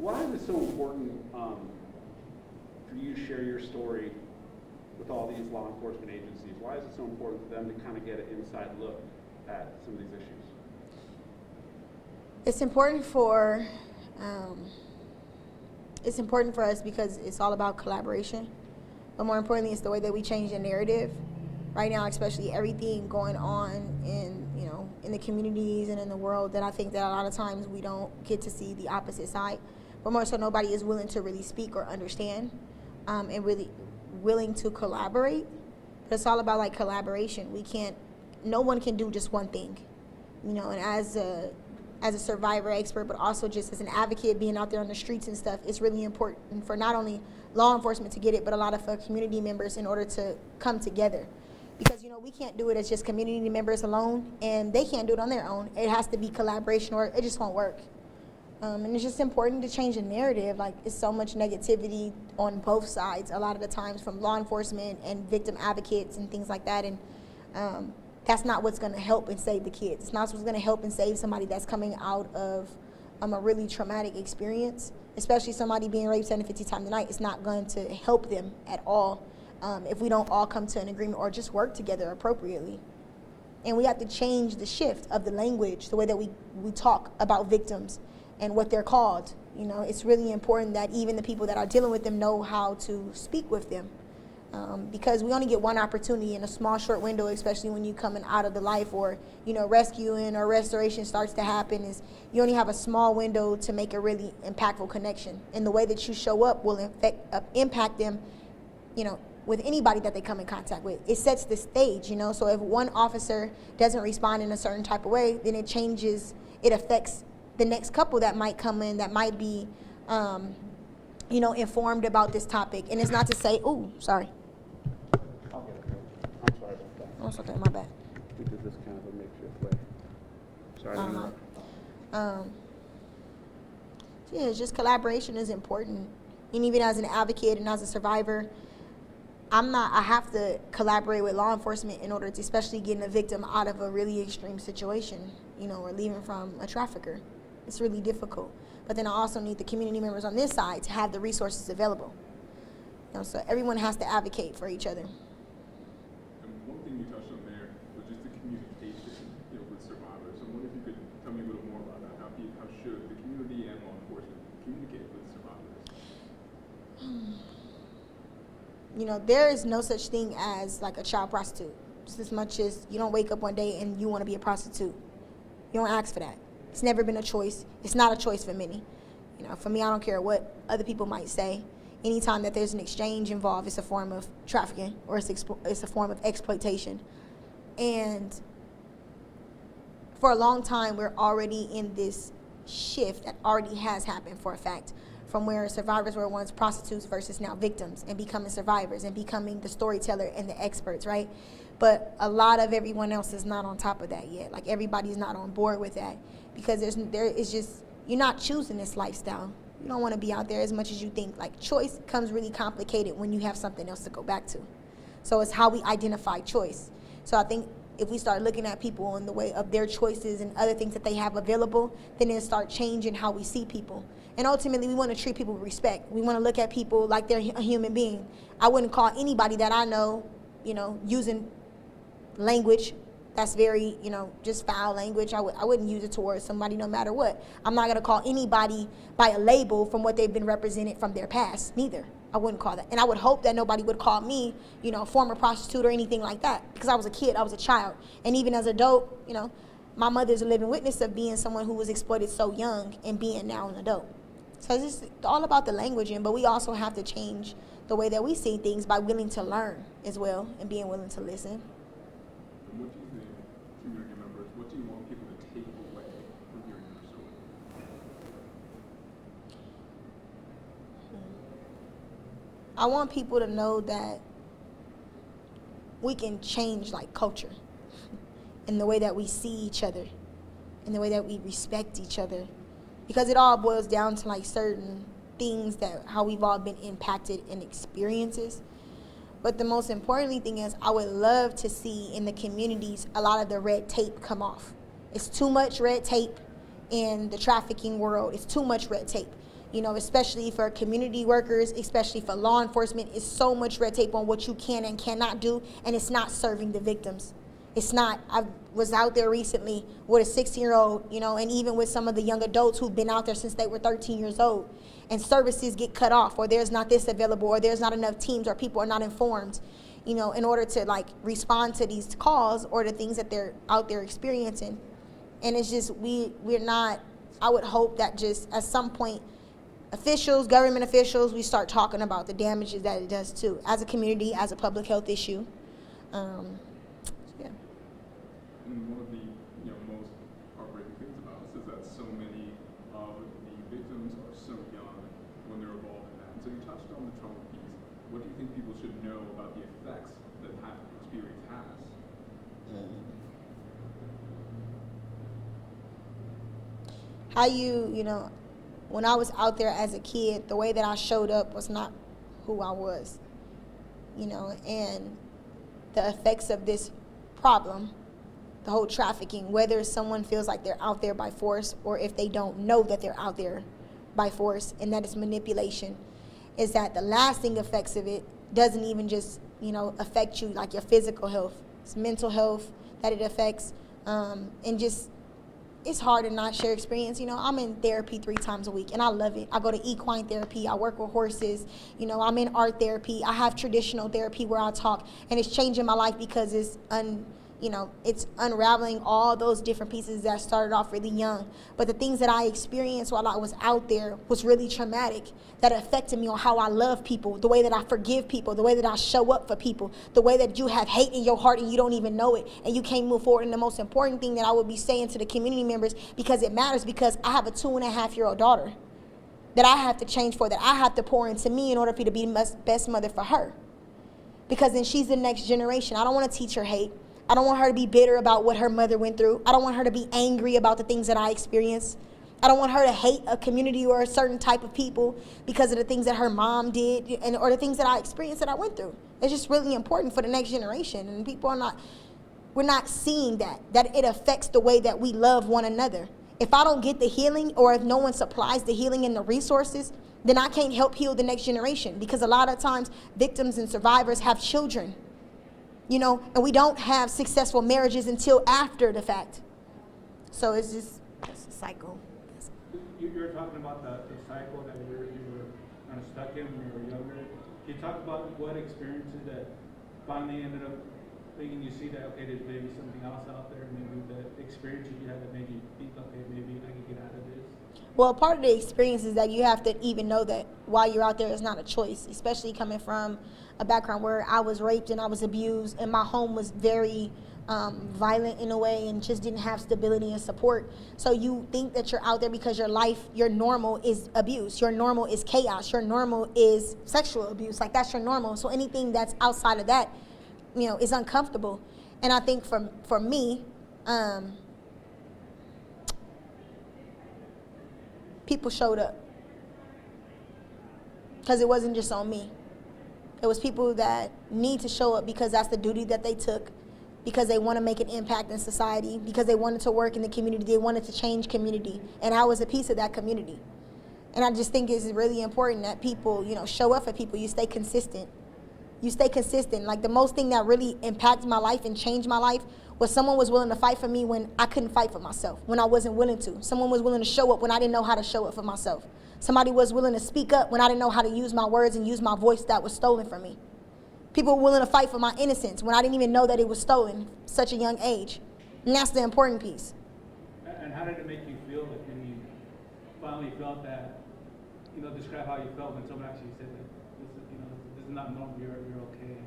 Why is it so important for you to share your story with all these law enforcement agencies? Why is it so important for them to kind of get an inside look at some of these issues? It's important for us because it's all about collaboration. But more importantly, it's the way that we change the narrative. Right now, especially everything going on in the communities and in the world, that I think that a lot of times we don't get to see the opposite side. But more so, nobody is willing to really speak or understand, and really willing to collaborate. But it's all about like collaboration. No one can do just one thing, and as a survivor expert, but also just as an advocate, being out there on the streets and stuff, it's really important for not only law enforcement to get it, but a lot of community members in order to come together. Because, we can't do it as just community members alone, and they can't do it on their own. It has to be collaboration or it just won't work. And it's just important to change the narrative. Like, it's so much negativity on both sides a lot of the times from law enforcement and victim advocates and things like that. And that's not what's going to help and save the kids. It's not what's going to help and save somebody that's coming out of a really traumatic experience, especially somebody being raped 750 times a night. It's not going to help them at all if we don't all come to an agreement or just work together appropriately. And we have to change the shift of the language, the way that we talk about victims and what they're called. It's really important that even the people that are dealing with them know how to speak with them. Because we only get one opportunity in a small, short window, especially when you're coming out of the life or, rescuing or restoration starts to happen, is you only have a small window to make a really impactful connection. And the way that you show up will impact them, with anybody that they come in contact with. It sets the stage, so if one officer doesn't respond in a certain type of way, then it affects the next couple that might come in that might be, informed about this topic. And it's not to say, sorry. I'll get it. I'm sorry about that. Oh, it's okay, my bad. We did this kind of a makeshift way. Sorry to interrupt. Yeah, it's just collaboration is important. And even as an advocate and as a survivor, I have to collaborate with law enforcement in order to especially getting a victim out of a really extreme situation, or leaving from a trafficker. It's really difficult. But then I also need the community members on this side to have the resources available. So everyone has to advocate for each other. And one thing you touched on there was just the communication, with survivors. So I wonder if you could tell me a little more about that. How should the community and law enforcement communicate with survivors? There is no such thing as like a child prostitute. Just as much as you don't wake up one day and you want to be a prostitute. You don't ask for that. It's never been a choice. It's not a choice for many. For me, I don't care what other people might say. Anytime that there's an exchange involved, it's a form of trafficking or it's a form of exploitation. And for a long time, we're already in this shift that already has happened for a fact, from where survivors were once prostitutes versus now victims and becoming survivors and becoming the storyteller and the experts, right? But a lot of everyone else is not on top of that yet. Like, everybody's not on board with that because you're not choosing this lifestyle. You don't want to be out there as much as you think. Like, choice comes really complicated when you have something else to go back to. So it's how we identify choice. So I think if we start looking at people in the way of their choices and other things that they have available, then it'll start changing how we see people. And ultimately, we want to treat people with respect. We want to look at people like they're a human being. I wouldn't call anybody that I know, using language that's very, just foul language. I wouldn't use it towards somebody no matter what. I'm not going to call anybody by a label from what they've been represented from their past, neither. I wouldn't call that. And I would hope that nobody would call me, former prostitute or anything like that, because I was a kid, I was a child. And even as an adult, my mother's a living witness of being someone who was exploited so young and being now an adult. So it's just all about the languaging, but we also have to change the way that we see things by willing to learn as well and being willing to listen. And what do you think, community members, what do you want people to take away from hearing your story? I want people to know that we can change like culture in the way that we see each other, in the way that we respect each other, because it all boils down to like certain things that how we've all been impacted in experiences. But the most importantly thing is I would love to see in the communities a lot of the red tape come off. It's too much red tape in the trafficking world. It's too much red tape. especially for community workers, especially for law enforcement, is so much red tape on what you can and cannot do, and it's not serving the victims. It's not. I was out there recently with a 16-year-old, and even with some of the young adults who've been out there since they were 13 years old, and services get cut off, or there's not this available, or there's not enough teams, or people are not informed, in order to respond to these calls or the things that they're out there experiencing. And it's just, we're not, I would hope that just at some point, government officials, we start talking about the damages that it does too, as a community, as a public health issue. Yeah. And one of the most heartbreaking things about this is that so many of the victims are so young when they're involved in that. And so you touched on the trauma piece. What do you think people should know about the effects that that experience has? How when I was out there as a kid, the way that I showed up was not who I was, and the effects of this problem, the whole trafficking, whether someone feels like they're out there by force or if they don't know that they're out there by force and that it's manipulation, is that the lasting effects of it doesn't even just, affect you like your physical health. It's mental health that it affects, and just, it's hard to not share experience. I'm in therapy 3 times a week, and I love it. I go to equine therapy. I work with horses. I'm in art therapy. I have traditional therapy where I talk, and it's changing my life because it's it's unraveling all those different pieces that started off really young. But the things that I experienced while I was out there was really traumatic, that affected me on how I love people, the way that I forgive people, the way that I show up for people, the way that you have hate in your heart and you don't even know it, and you can't move forward. And the most important thing that I would be saying to the community members, because it matters, because I have a 2.5-year-old daughter that I have to change for, that I have to pour into me in order for me to be the best mother for her. Because then she's the next generation. I don't want to teach her hate. I don't want her to be bitter about what her mother went through. I don't want her to be angry about the things that I experienced. I don't want her to hate a community or a certain type of people because of the things that her mom did or the things that I experienced that I went through. It's just really important for the next generation. And we're not seeing that it affects the way that we love one another. If I don't get the healing, or if no one supplies the healing and the resources, then I can't help heal the next generation, because a lot of times victims and survivors have children. And we don't have successful marriages until after the fact. So it's a cycle. You're talking about the cycle that you were kind of stuck in when you were younger. Can you talk about what experiences that finally ended up making you see that, okay, there's maybe something else out there, maybe the experiences you had that made you think, okay, maybe I can get out of this? Well, part of the experience is that you have to even know that while you're out there, it's not a choice, especially coming from a background where I was raped and I was abused, and my home was very violent in a way and just didn't have stability and support. So you think that you're out there because your normal is abuse, your normal is chaos, your normal is sexual abuse, like that's your normal. So anything that's outside of that, is uncomfortable. And I think for me, people showed up, because it wasn't just on me. It was people that need to show up because that's the duty that they took, because they want to make an impact in society, because they wanted to work in the community, they wanted to change community, and I was a piece of that community. And I just think it's really important that people, show up for people. You stay consistent. Like the most thing that really impacted my life and changed my life was someone was willing to fight for me when I couldn't fight for myself, when I wasn't willing to. Someone was willing to show up when I didn't know how to show up for myself. Somebody was willing to speak up when I didn't know how to use my words and use my voice that was stolen from me. People were willing to fight for my innocence when I didn't even know that it was stolen at such a young age. And that's the important piece. And how did it make you feel when you finally felt that, describe how you felt when someone actually said that this is not normal, you're okay?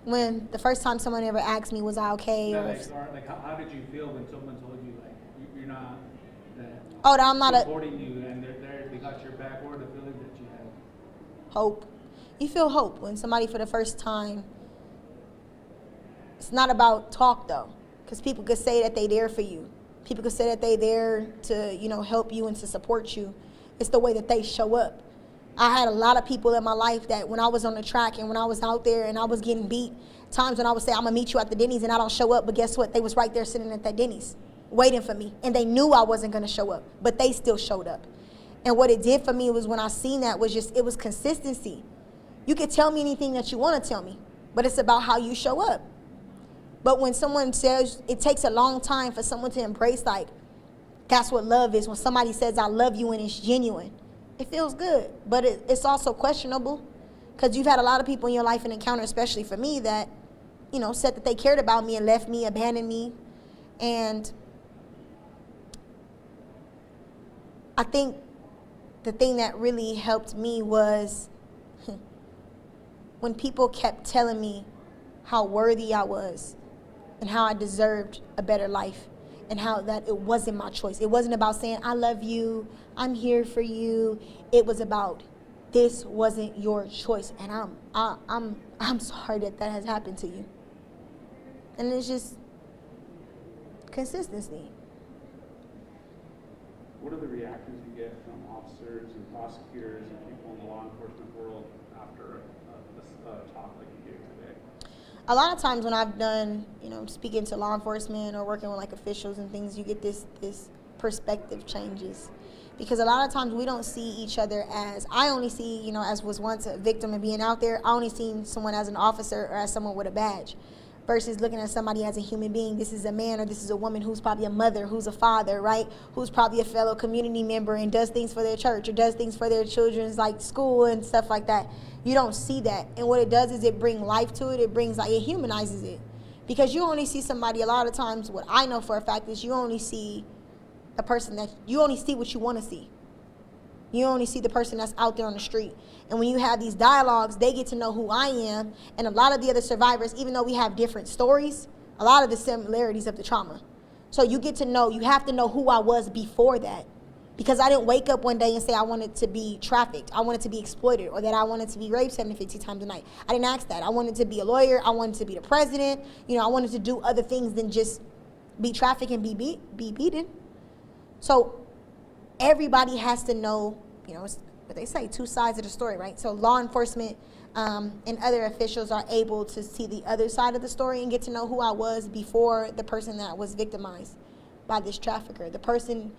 When the first time someone ever asked me, was I okay? How did you feel when someone told you, you're not, that I'm not supporting you, and they got your back, or the feeling that you had? Hope. You feel hope when somebody for the first time. It's not about talk though, because people could say that they're there for you. People could say that they're there to, help you and to support you. It's the way that they show up. I had a lot of people in my life that when I was on the track and when I was out there and I was getting beat, times when I would say, I'm gonna meet you at the Denny's, and I don't show up, but guess what? They was right there sitting at that Denny's. waiting for me, and they knew I wasn't going to show up, but they still showed up. And what it did for me was when I seen that was just, it was consistency. You can tell me anything that you want to tell me, but it's about how you show up. But when someone says, it takes a long time for someone to embrace, like, that's what love is. When somebody says, I love you, and it's genuine, it feels good. But it's also questionable, because you've had a lot of people in your life and encounter, especially for me, that, you know, said that they cared about me and left me, abandoned me. And I think the thing that really helped me was when people kept telling me how worthy I was and how I deserved a better life, and how that it wasn't my choice. It wasn't about saying, I love you, I'm here for you. It was about, this wasn't your choice, and I'm sorry that has happened to you. And it's just consistency. What are the reactions you get from officers and prosecutors and people in the law enforcement world after a talk like you gave today? A lot of times when I've done, you know, speaking to law enforcement or working with like officials and things, you get this perspective changes. Because a lot of times we don't see each other as, I only see, you know, as was once a victim and being out there, I only seen someone as an officer or as someone with a badge, versus looking at somebody as a human being. This is a man or this is a woman who's probably a mother, who's a father, right? Who's probably a fellow community member and does things for their church or does things for their children's like school and stuff like that. You don't see that. And what it does is it brings life to it. It brings, like, it humanizes it. Because you only see somebody, a lot of times, what I know for a fact is you only see a person that, you only see what you want to see. You only see the person that's out there on the street. And when you have these dialogues, they get to know who I am. And a lot of the other survivors, even though we have different stories, a lot of the similarities of the trauma. So you get to know, you have to know who I was before that. Because I didn't wake up one day and say I wanted to be trafficked, I wanted to be exploited, or that I wanted to be raped 750 times a night. I didn't ask that. I wanted to be a lawyer. I wanted to be the president. You know, I wanted to do other things than just be trafficked and be beaten. So everybody has to know, you know, it's what they say, two sides of the story, right? So law enforcement and other officials are able to see the other side of the story and get to know who I was before the person that was victimized by this trafficker, the person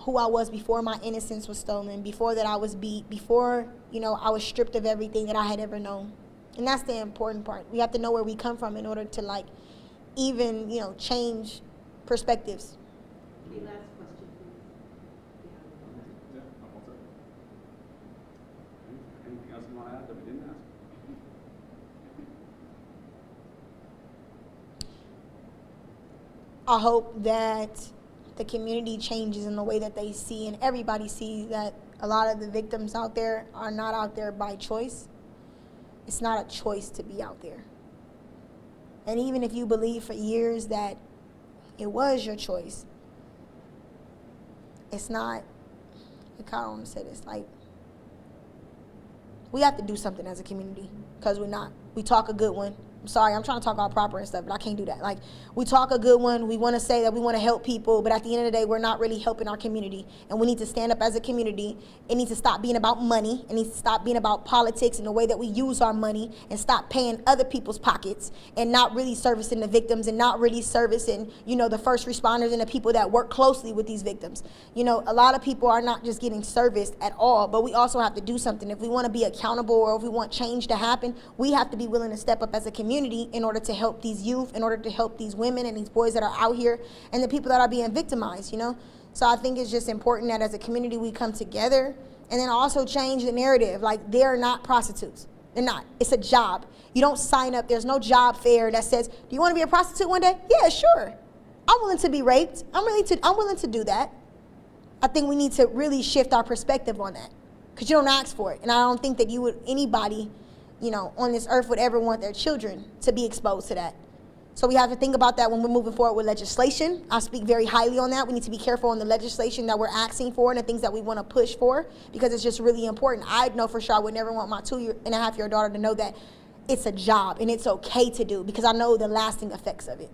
who I was before my innocence was stolen, before that I was beat, before, you know, I was stripped of everything that I had ever known. And that's the important part. We have to know where we come from in order to, like, even, you know, change perspectives. Okay, last question, please. Yeah, I'm all set. Anything else you want to add that we didn't ask? I hope that the community changes in the way that they see, and everybody sees that a lot of the victims out there are not out there by choice. It's not a choice to be out there. And even if you believe for years that it was your choice, it's not, I don't want to say this, like, we have to do something as a community, because we're not. We talk a good one. I'm sorry, I'm trying to talk all proper and stuff, but I can't do that. Like, we talk a good one, we want to say that we want to help people, but at the end of the day, we're not really helping our community. And we need to stand up as a community. It needs to stop being about money. It needs to stop being about politics and the way that we use our money, and stop paying other people's pockets and not really servicing the victims, and not really servicing, you know, the first responders and the people that work closely with these victims. You know, a lot of people are not just getting serviced at all, but we also have to do something. If we want to be accountable, or if we want change to happen, we have to be willing to step up as a community in order to help these youth, in order to help these women and these boys that are out here, and the people that are being victimized, you know? So I think it's just important that as a community we come together, and then also change the narrative. Like, they're not prostitutes. They're not. It's a job. You don't sign up. There's no job fair that says, do you want to be a prostitute one day? Yeah, sure. I'm willing to be raped. I'm willing to do that. I think we need to really shift our perspective on that, because you don't ask for it. And I don't think that anybody, you know, on this earth would ever want their children to be exposed to that. So we have to think about that when we're moving forward with legislation. I speak very highly on that. We need to be careful on the legislation that we're asking for and the things that we want to push for, because it's just really important. I know for sure I would never want my 2.5-year-old daughter to know that it's a job and it's okay to do, because I know the lasting effects of it.